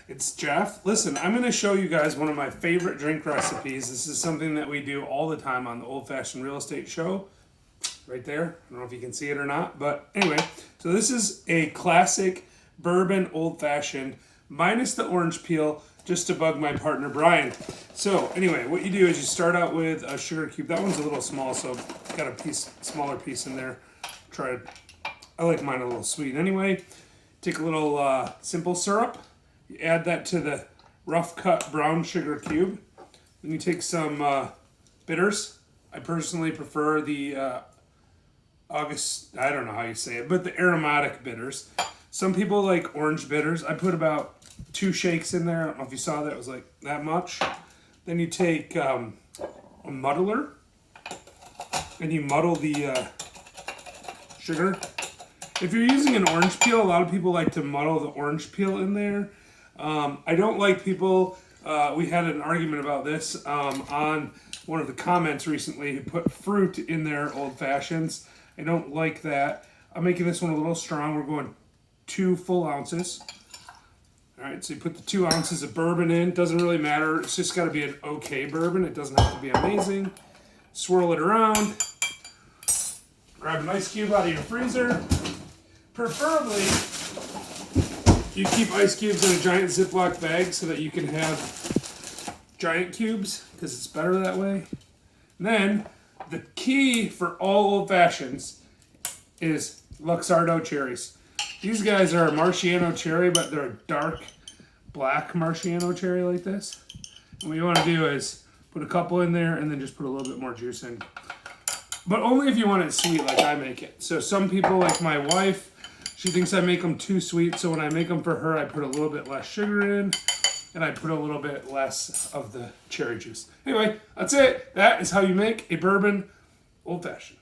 It's Jeff. Listen, I'm going to show you guys one of my favorite drink recipes. This is something that we do all the time on the Old Fashioned Real Estate Show. Right there. I don't know if you can see it or not. But anyway, so this is a classic bourbon Old Fashioned, minus the orange peel, just to bug my partner Brian. So anyway, what you do is you start out with a sugar cube. That one's a little small, so got a smaller piece in there. I like mine a little sweet anyway. Take a little simple syrup. You add that to the rough cut brown sugar cube. Then you take some bitters. I personally prefer the I don't know how you say it, but the aromatic bitters. Some people like orange bitters. I put about 2 shakes in there. I don't know if you saw that. It was like that much. Then you take a muddler and you muddle the sugar. If you're using an orange peel, a lot of people like to muddle the orange peel in there. I don't like people, we had an argument about this on one of the comments recently who put fruit in their Old Fashions. I don't like that. I'm making this one a little strong. We're going 2 full ounces. All right, so you put the 2 ounces of bourbon in. Doesn't really matter. It's just got to be an okay bourbon. It doesn't have to be amazing. Swirl it around. Grab an ice cube out of your freezer. Preferably, you keep ice cubes in a giant Ziploc bag so that you can have giant cubes, because it's better that way. And then, the key for all Old Fashions is Luxardo cherries. These guys are a Marciano cherry, but they're a dark black Marciano cherry like this. And what you want to do is put a couple in there and then just put a little bit more juice in. But only if you want it sweet like I make it. So some people, like my wife, she thinks I make them too sweet. So when I make them for her, I put a little bit less sugar in and I put a little bit less of the cherry juice. Anyway, that's it. That is how you make a bourbon Old Fashioned.